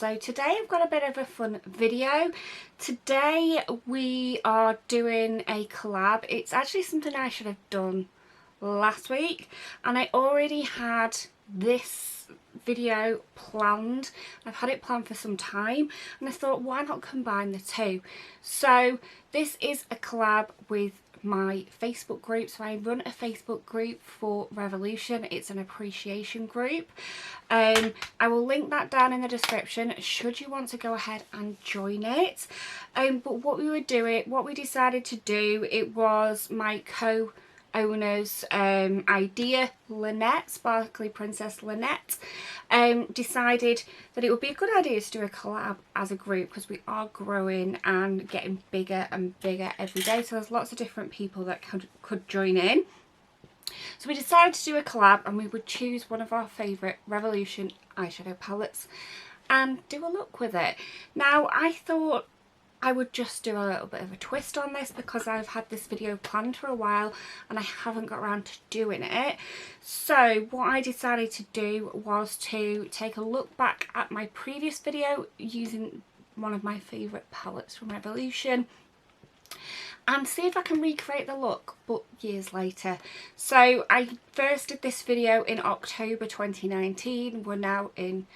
So today I've got a bit of a fun video. Today we are doing a collab. It's actually something I should have done last week, and I already had this video planned. I've had it planned for some time, and I thought, why not combine the two? So this is a collab with my Facebook group. So I run a Facebook group for Revolution. It's an appreciation group. I will link that down in the description should you want to go ahead and join it. But what we decided to do, it was my co-owner's idea. Lynette, Sparkly Princess Lynette, decided that it would be a good idea to do a collab as a group, because we are growing and getting bigger and bigger every day, so there's lots of different people that could join in. So we decided to do a collab, and we would choose one of our favourite Revolution eyeshadow palettes and do a look with it. Now I thought I would just do a little bit of a twist on this, because I've had this video planned for a while and I haven't got around to doing it. So what I decided to do was to take a look back at my previous video using one of my favourite palettes from Revolution and see if I can recreate the look, but years later. So I first did this video in October 2019. We're now in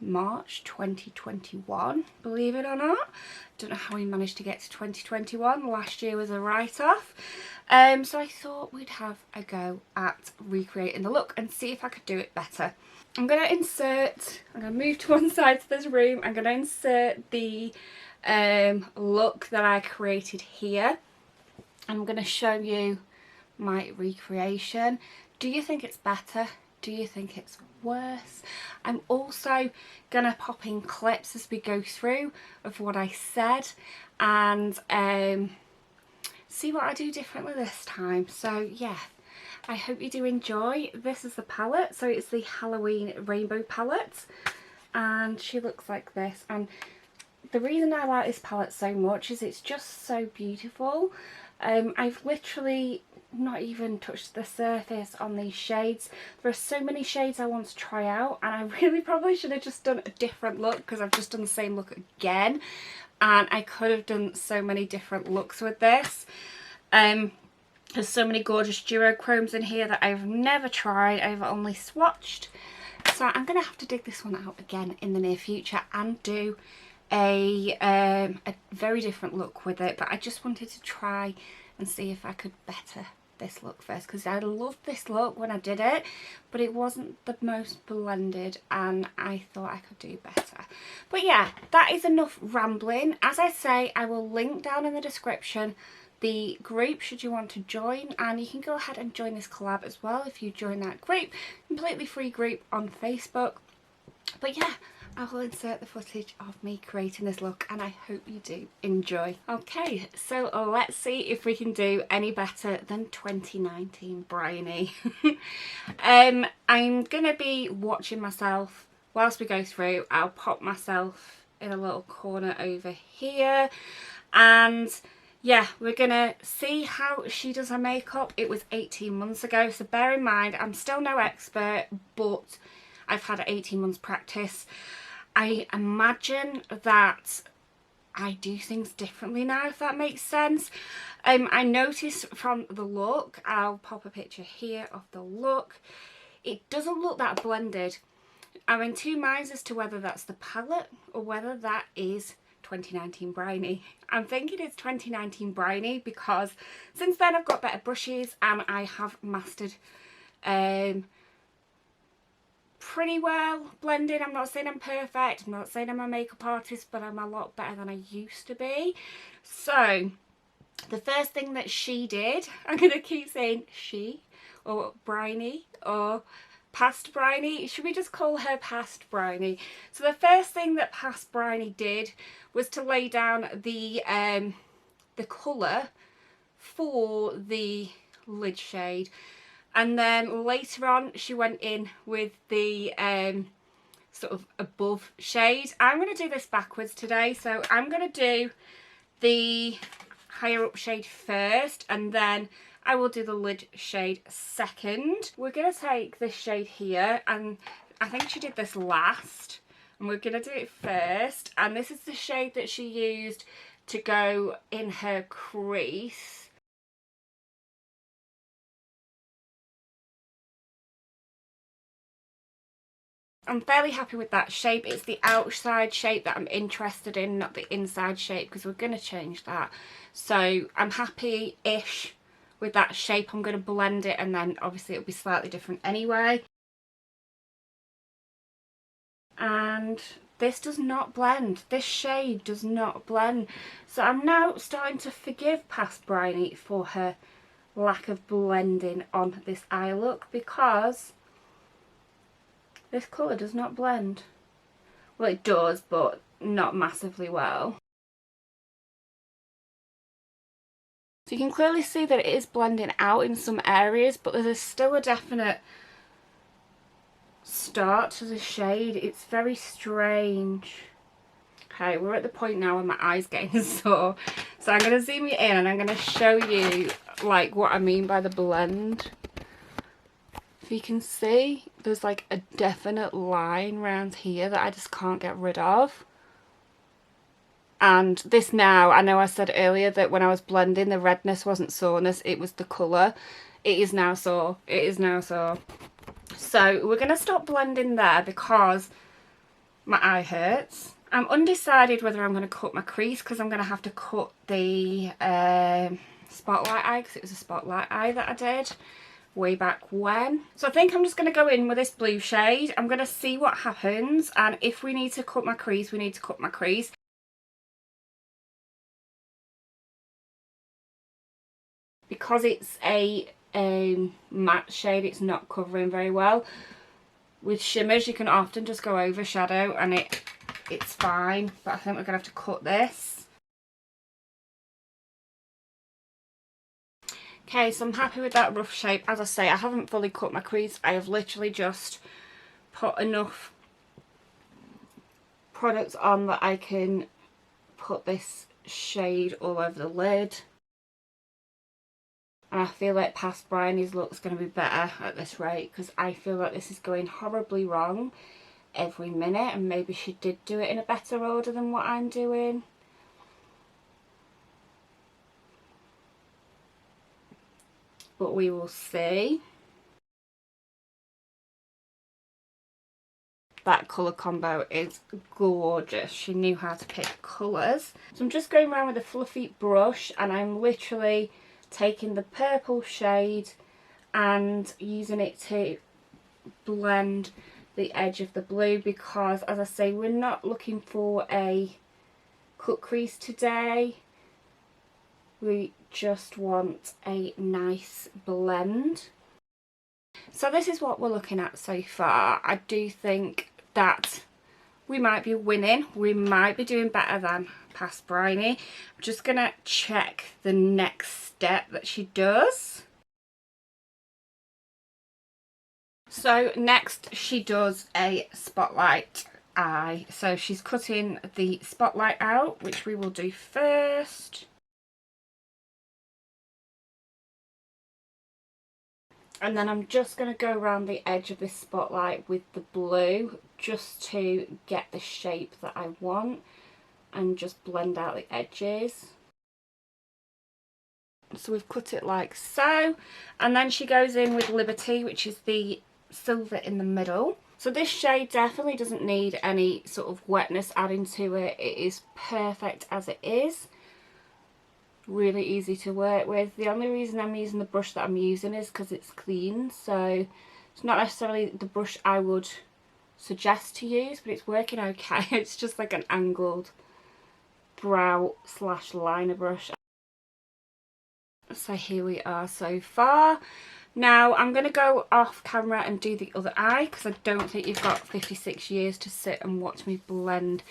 March 2021, believe it or not. Don't know how we managed to get to 2021. Last year was a write-off. So I thought we'd have a go at recreating the look and see if I could do it better. I'm going to move to one side of this room. I'm going to insert the look that I created here. I'm going to show you my recreation. Do you think it's better? Do you think it's worse? I'm also going to pop in clips as we go through of what I said and see what I do differently this time. So yeah, I hope you do enjoy. This is the palette, so it's the Halloween Rainbow palette, and she looks like this. And the reason I like this palette so much is it's just so beautiful. I've literally not even touched the surface on these shades. There are so many shades I want to try out, and I really probably should have just done a different look, because I've just done the same look again, and I could have done so many different looks with this. There's so many gorgeous duochromes in here that I've never tried. I've only swatched, so I'm gonna have to dig this one out again in the near future and do a very different look with it. But I just wanted to try and see if I could better this look first, because I loved this look when I did it, but it wasn't the most blended, and I thought I could do better. But yeah, that is enough rambling. As I say, I will link down in the description the group should you want to join, and you can go ahead and join this collab as well if you join that group. Completely free group on Facebook. But yeah, I will insert the footage of me creating this look, and I hope you do enjoy. Okay, so let's see if we can do any better than 2019 Bryony. I'm going to be watching myself whilst we go through. I'll pop myself in a little corner over here, and yeah, we're going to see how she does her makeup. It was 18 months ago, so bear in mind I'm still no expert, but I've had 18 months practice. I imagine that I do things differently now, if that makes sense. I noticed from the look, I'll pop a picture here of the look, it doesn't look that blended. I'm in two minds as to whether that's the palette or whether that is 2019 Bryony. I'm thinking it's 2019 Bryony, because since then I've got better brushes and I have mastered pretty well blending. I'm not saying I'm perfect, I'm not saying I'm a makeup artist, but I'm a lot better than I used to be. So the first thing that she did, I'm going to keep saying she, or Bryony, or past Bryony. Should we just call her past Bryony? So the first thing that past Bryony did was to lay down the colour for the lid shade. And then later on she went in with the sort of above shade. I'm going to do this backwards today. So I'm going to do the higher up shade first, and then I will do the lid shade second. We're going to take this shade here, and I think she did this last. and we're going to do it first. And this is the shade that she used to go in her crease. I'm fairly happy with that shape. It's the outside shape that I'm interested in, not the inside shape, because we're going to change that. So I'm happy-ish with that shape. I'm going to blend it, and then obviously it'll be slightly different anyway. And this does not blend. This shade does not blend. So I'm now starting to forgive past Bryony for her lack of blending on this eye look, because this colour does not blend. Well, it does, but not massively well. So you can clearly see that it is blending out in some areas, but there's still a definite start to the shade. It's very strange. Okay, we're at the point now where my eye's getting sore. So I'm going to zoom you in and I'm going to show you like what I mean by the blend. If you can see, there's like a definite line around here that I just can't get rid of. And this now, I know I said earlier that when I was blending, the redness wasn't soreness, it was the colour. It is now sore. It is now sore. So we're going to stop blending there because my eye hurts. I'm undecided whether I'm going to cut my crease, because I'm going to have to cut the spotlight eye, because it was a spotlight eye that I did way back when. So I think I'm just going to go in with this blue shade. I'm going to see what happens, and if we need to cut my crease, we need to cut my crease. Because it's a matte shade, it's not covering very well. With shimmers you can often just go over shadow and it's fine, but I think we're going to have to cut this. Okay, so I'm happy with that rough shape. As I say, I haven't fully cut my crease. I have literally just put enough products on that I can put this shade all over the lid. And I feel like past Bryony's look's going to be better at this rate, because I feel like this is going horribly wrong every minute, and maybe she did do it in a better order than what I'm doing. But we will see. That colour combo is gorgeous. She knew how to pick colours. So I'm just going around with a fluffy brush, and I'm literally taking the purple shade and using it to blend the edge of the blue, because as I say, we're not looking for a cut crease today. We just want a nice blend. So this is what we're looking at so far. I do think that we might be winning. We might be doing better than past Bryony. I'm just going to check the next step that she does. So next she does a spotlight eye. So she's cutting the spotlight out, which we will do first. And then I'm just going to go around the edge of this spotlight with the blue, just to get the shape that I want, and just blend out the edges. So we've cut it like so, and then she goes in with Liberty, which is the silver in the middle. So this shade definitely doesn't need any sort of wetness adding to it. It is perfect as it is. Really easy to work with. The only reason I'm using the brush that I'm using is because it's clean, so it's not necessarily the brush I would suggest to use, but it's working okay. It's just like an angled brow / liner brush. So here we are so far. Now I'm going to go off camera and do the other eye, because I don't think you've got 56 years to sit and watch me blend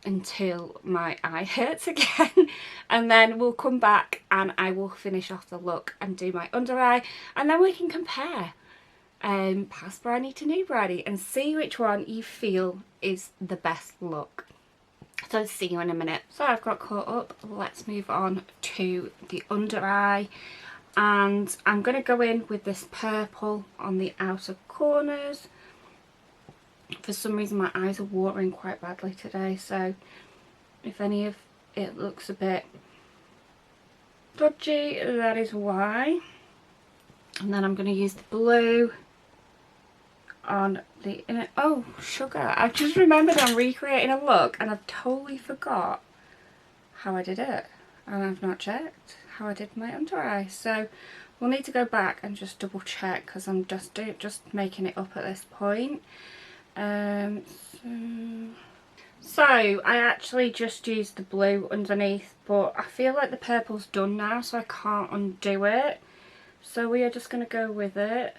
until my eye hurts again. And then we'll come back and I will finish off the look and do my under eye, and then we can compare past Bryony to new Bryony and see which one you feel is the best look. So see you in a minute. So I've got caught up. Let's move on to the under eye, and I'm going to go in with this purple on the outer corners For some reason my eyes are watering quite badly today, so if any of it looks a bit dodgy, that is why. And then I'm going to use the blue on the inner. Oh, sugar. I've just remembered I'm recreating a look and I've totally forgot how I did it. And I've not checked how I did my under eye. So we'll need to go back and just double check because I'm just making it up at this point. So I actually just used the blue underneath, but I feel like the purple's done now, so I can't undo it. So we are just going to go with it.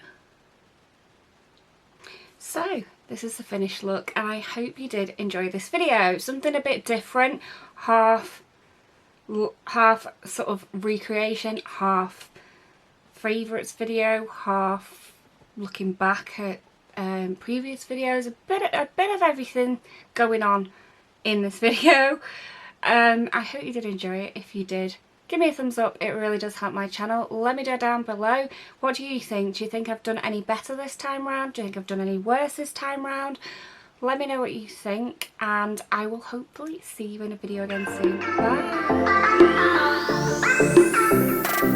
So this is the finished look, and I hope you did enjoy this video. Something a bit different, half sort of recreation, half favourites video, half looking back at previous videos, a bit of everything going on in this video. I hope you did enjoy it. If you did, give me a thumbs up, it really does help my channel. Let me know down below, what do you think? Do you think I've done any better this time round? Do you think I've done any worse this time round? Let me know what you think, and I will hopefully see you in a video again soon.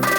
Bye!